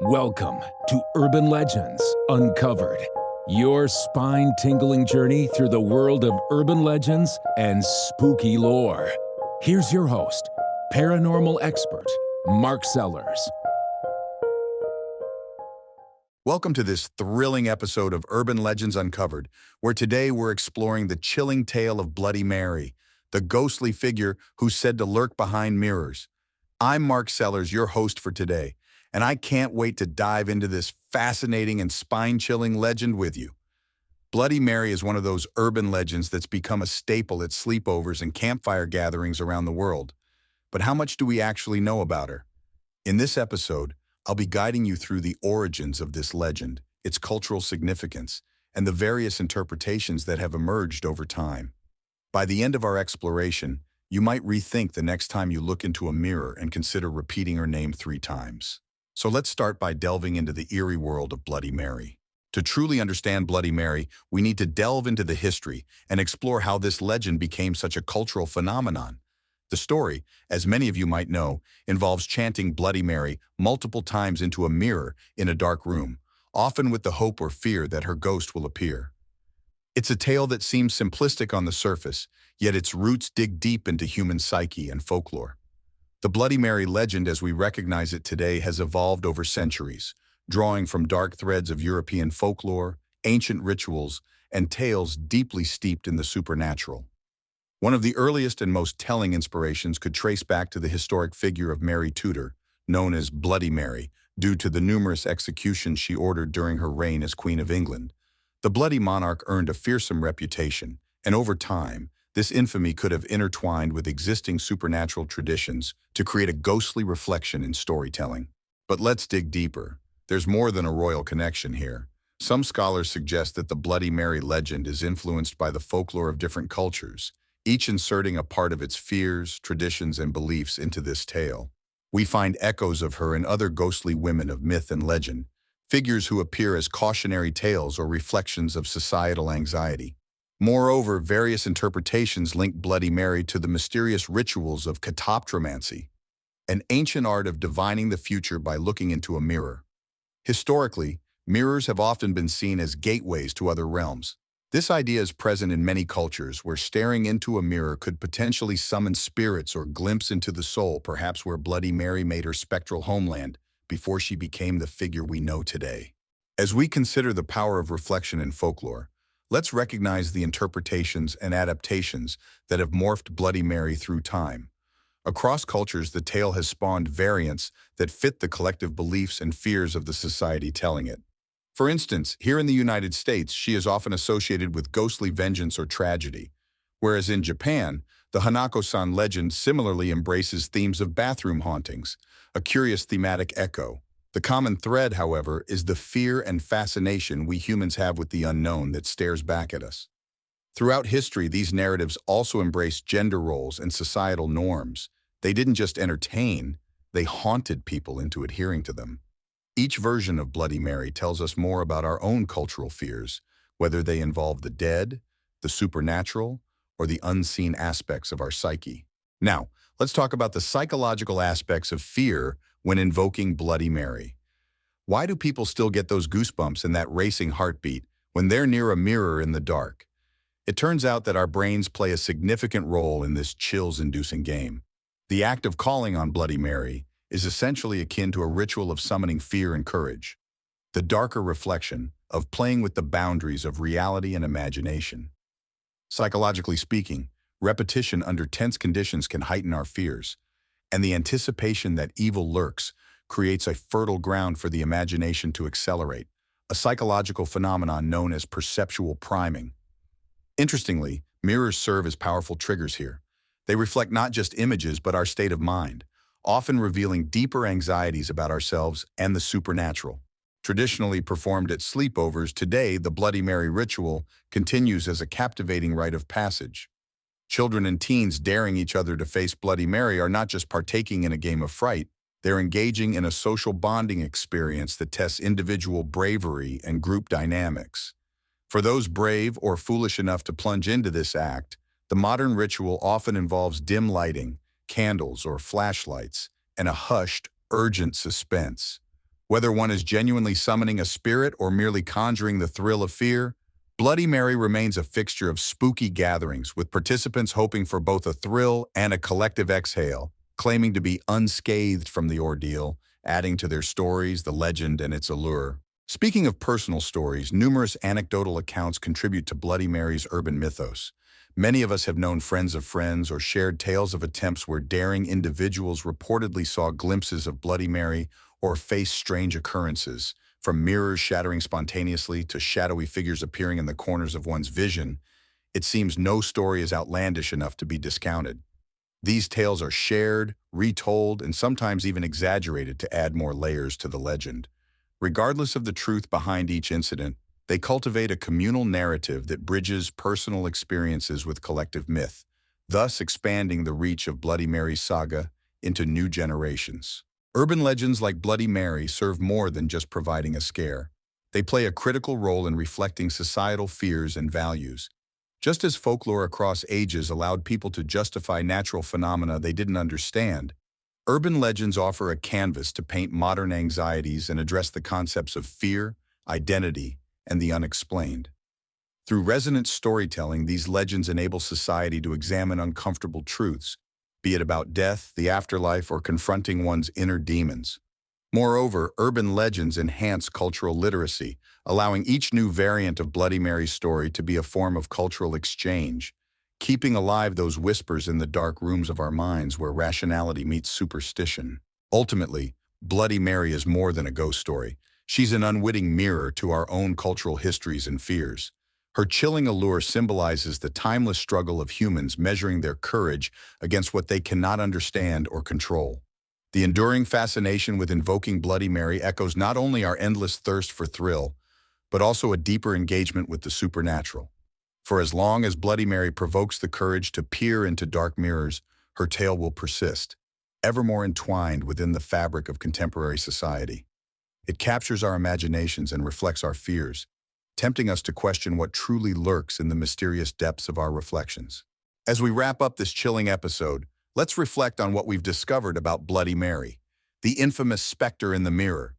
Welcome to Urban Legends Uncovered, your spine-tingling journey through the world of urban legends and spooky lore. Here's your host, paranormal expert, Mark Sellers. Welcome to this thrilling episode of Urban Legends Uncovered, where today we're exploring the chilling tale of Bloody Mary, the ghostly figure who's said to lurk behind mirrors. I'm Mark Sellers, your host for today, and I can't wait to dive into this fascinating and spine-chilling legend with you. Bloody Mary is one of those urban legends that's become a staple at sleepovers and campfire gatherings around the world. But how much do we actually know about her? In this episode, I'll be guiding you through the origins of this legend, its cultural significance, and the various interpretations that have emerged over time. By the end of our exploration, you might rethink the next time you look into a mirror and consider repeating her name 3 times. So let's start by delving into the eerie world of Bloody Mary. To truly understand Bloody Mary, we need to delve into the history and explore how this legend became such a cultural phenomenon. The story, as many of you might know, involves chanting Bloody Mary multiple times into a mirror in a dark room, often with the hope or fear that her ghost will appear. It's a tale that seems simplistic on the surface, yet its roots dig deep into human psyche and folklore. The Bloody Mary legend as we recognize it today has evolved over centuries, drawing from dark threads of European folklore, ancient rituals, and tales deeply steeped in the supernatural. One of the earliest and most telling inspirations could trace back to the historic figure of Mary Tudor, known as Bloody Mary, due to the numerous executions she ordered during her reign as Queen of England. The bloody monarch earned a fearsome reputation, and over time, this infamy could have intertwined with existing supernatural traditions to create a ghostly reflection in storytelling. But let's dig deeper. There's more than a royal connection here. Some scholars suggest that the Bloody Mary legend is influenced by the folklore of different cultures, each inserting a part of its fears, traditions, and beliefs into this tale. We find echoes of her in other ghostly women of myth and legend, figures who appear as cautionary tales or reflections of societal anxiety. Moreover, various interpretations link Bloody Mary to the mysterious rituals of catoptromancy, an ancient art of divining the future by looking into a mirror. Historically, mirrors have often been seen as gateways to other realms. This idea is present in many cultures where staring into a mirror could potentially summon spirits or glimpse into the soul, perhaps where Bloody Mary made her spectral homeland before she became the figure we know today. As we consider the power of reflection in folklore, let's recognize the interpretations and adaptations that have morphed Bloody Mary through time. Across cultures, the tale has spawned variants that fit the collective beliefs and fears of the society telling it. For instance, here in the United States, she is often associated with ghostly vengeance or tragedy, whereas in Japan, the Hanako-san legend similarly embraces themes of bathroom hauntings, a curious thematic echo. The common thread, however, is the fear and fascination we humans have with the unknown that stares back at us. Throughout history, these narratives also embraced gender roles and societal norms. They didn't just entertain, they haunted people into adhering to them. Each version of Bloody Mary tells us more about our own cultural fears, whether they involve the dead, the supernatural, or the unseen aspects of our psyche. Now, let's talk about the psychological aspects of fear when invoking Bloody Mary. Why do people still get those goosebumps and that racing heartbeat when they're near a mirror in the dark? It turns out that our brains play a significant role in this chills-inducing game. The act of calling on Bloody Mary is essentially akin to a ritual of summoning fear and courage, the darker reflection of playing with the boundaries of reality and imagination. Psychologically speaking, repetition under tense conditions can heighten our fears, and the anticipation that evil lurks creates a fertile ground for the imagination to accelerate, a psychological phenomenon known as perceptual priming. Interestingly, mirrors serve as powerful triggers here. They reflect not just images but our state of mind, often revealing deeper anxieties about ourselves and the supernatural. Traditionally performed at sleepovers, today the Bloody Mary ritual continues as a captivating rite of passage. Children and teens daring each other to face Bloody Mary are not just partaking in a game of fright, they're engaging in a social bonding experience that tests individual bravery and group dynamics. For those brave or foolish enough to plunge into this act, the modern ritual often involves dim lighting, candles or flashlights, and a hushed, urgent suspense. Whether one is genuinely summoning a spirit or merely conjuring the thrill of fear, Bloody Mary remains a fixture of spooky gatherings, with participants hoping for both a thrill and a collective exhale, claiming to be unscathed from the ordeal, adding to their stories, the legend, and its allure. Speaking of personal stories, numerous anecdotal accounts contribute to Bloody Mary's urban mythos. Many of us have known friends of friends or shared tales of attempts where daring individuals reportedly saw glimpses of Bloody Mary or faced strange occurrences, from mirrors shattering spontaneously to shadowy figures appearing in the corners of one's vision. It seems no story is outlandish enough to be discounted. These tales are shared, retold, and sometimes even exaggerated to add more layers to the legend. Regardless of the truth behind each incident, they cultivate a communal narrative that bridges personal experiences with collective myth, thus expanding the reach of Bloody Mary's saga into new generations. Urban legends like Bloody Mary serve more than just providing a scare. They play a critical role in reflecting societal fears and values. Just as folklore across ages allowed people to justify natural phenomena they didn't understand, urban legends offer a canvas to paint modern anxieties and address the concepts of fear, identity, and the unexplained. Through resonant storytelling, these legends enable society to examine uncomfortable truths, be it about death, the afterlife, or confronting one's inner demons. Moreover, urban legends enhance cultural literacy, allowing each new variant of Bloody Mary's story to be a form of cultural exchange, keeping alive those whispers in the dark rooms of our minds where rationality meets superstition. Ultimately, Bloody Mary is more than a ghost story. She's an unwitting mirror to our own cultural histories and fears. Her chilling allure symbolizes the timeless struggle of humans measuring their courage against what they cannot understand or control. The enduring fascination with invoking Bloody Mary echoes not only our endless thirst for thrill, but also a deeper engagement with the supernatural. For as long as Bloody Mary provokes the courage to peer into dark mirrors, her tale will persist, ever more entwined within the fabric of contemporary society. It captures our imaginations and reflects our fears, tempting us to question what truly lurks in the mysterious depths of our reflections. As we wrap up this chilling episode, let's reflect on what we've discovered about Bloody Mary, the infamous specter in the mirror.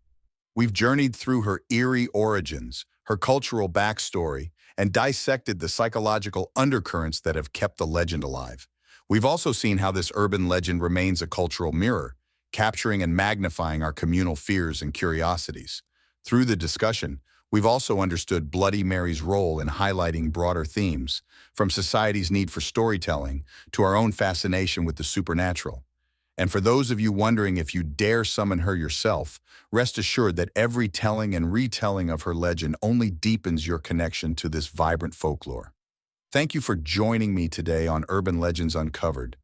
We've journeyed through her eerie origins, her cultural backstory, and dissected the psychological undercurrents that have kept the legend alive. We've also seen how this urban legend remains a cultural mirror, capturing and magnifying our communal fears and curiosities. Through the discussion, we've also understood Bloody Mary's role in highlighting broader themes, from society's need for storytelling to our own fascination with the supernatural. And for those of you wondering if you dare summon her yourself, rest assured that every telling and retelling of her legend only deepens your connection to this vibrant folklore. Thank you for joining me today on Urban Legends Uncovered.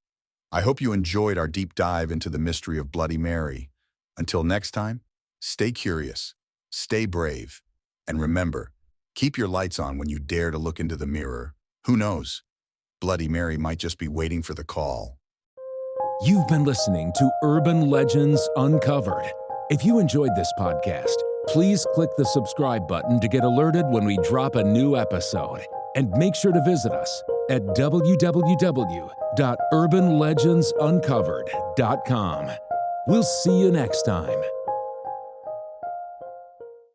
I hope you enjoyed our deep dive into the mystery of Bloody Mary. Until next time, stay curious, stay brave, and remember, keep your lights on when you dare to look into the mirror. Who knows? Bloody Mary might just be waiting for the call. You've been listening to Urban Legends Uncovered. If you enjoyed this podcast, please click the subscribe button to get alerted when we drop a new episode. And make sure to visit us at www.urbanlegendsuncovered.com. We'll see you next time.